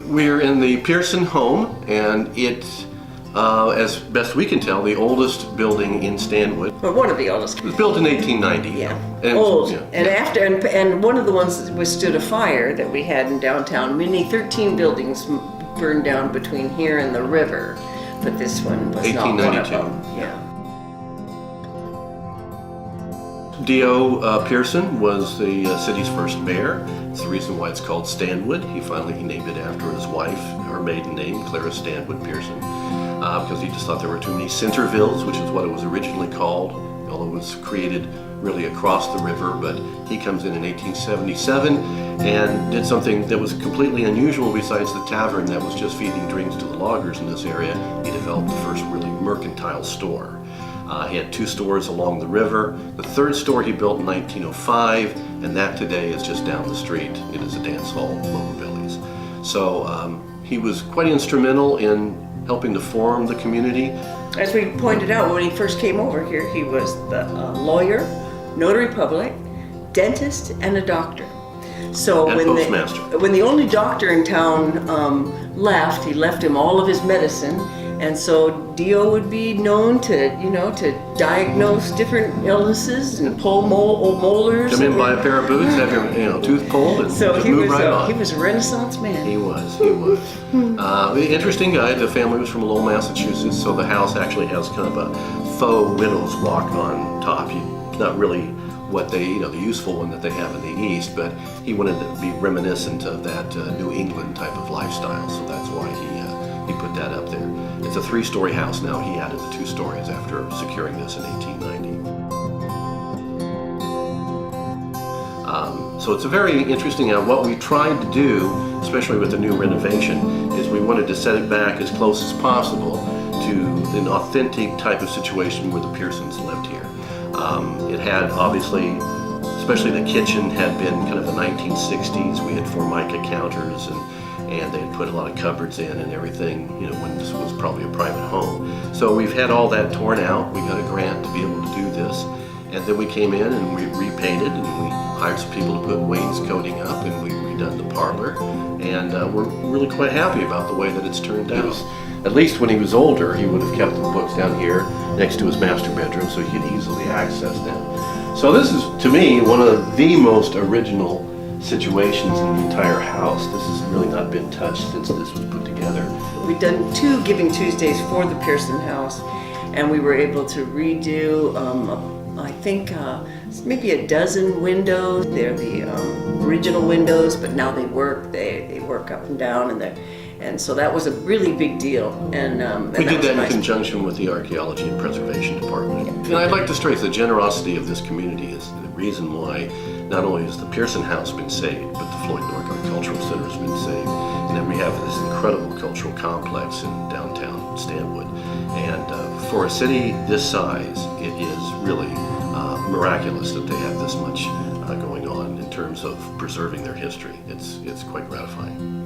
We're in the Pearson home, and it's, as best we can tell, the oldest building in Stanwood. Well, one of the oldest. It was built in 1890. Yeah, And old. yeah. And one of the ones that withstood a fire that we had in downtown. Many 13 buildings burned down between here and the river, but this one was not one of 1892. them. Yeah. D.O. Pearson was the city's first mayor. It's the reason why it's called Stanwood. He named it after his wife, her maiden name, Clara Stanwood Pearson, because he just thought there were too many Centervilles, which is what it was originally called, although it was created really across the river. But he comes in 1877 and did something that was completely unusual. Besides the tavern that was just feeding drinks to the loggers in this area, he developed the first really mercantile store. He had 2 stores along the river. The 3rd store he built in 1905, and that today is just down the street. It is a dance hall, Lower Billy's. So he was quite instrumental in helping to form the community. As we pointed out when he first came over here, he was the lawyer, notary public, dentist, and a doctor. So And postmaster. when the only doctor in town left, he left him all of his medicine. And so Dio would be known to, to diagnose different illnesses and pull old molars. Come in, buy a pair of boots, have your tooth pulled, and So just he move was right on. he was a Renaissance man. He was. Interesting guy. The family was from Lowell, Massachusetts, so the house actually has kind of a faux widow's walk on top. It's not really what they, the useful one that they have in the East, but he wanted to be reminiscent of that New England type of lifestyle, so that's why he put that up there. It's a 3-story house now. He added the 2 stories after securing this in 1890. So it's a very interesting. What we tried to do, especially with the new renovation, is we wanted to set it back as close as possible to an authentic type of situation where the Pearsons lived here. It had obviously, especially the kitchen had been kind of the 1960s. We had Formica counters and they had put a lot of cupboards in and everything, when this was probably a private home. So we've had all that torn out. We got a grant to be able to do this. And then we came in and we repainted and we hired some people to put wainscoting up and we redone the parlor. And we're really quite happy about the way that it's turned out. At least when he was older, he would have kept the books down here next to his master bedroom so he could easily access them. So this is, to me, one of the most original situations in the entire house. This has really not been touched since this was put together. We've done 2 Giving Tuesdays for the Pearson House, and we were able to redo, I think, maybe a dozen windows. They're the original windows, but now they work. They work up and down, and so that was a really big deal. And we did that in conjunction with the Archaeology and Preservation Department. And I'd like to stress the generosity of this community is the reason why not only has the Pearson House been saved, but the Floyd Norgard Cultural Center has been saved. And then we have this incredible cultural complex in downtown Stanwood. And for a city this size, it is really miraculous that they have this much going on in terms of preserving their history. It's quite gratifying.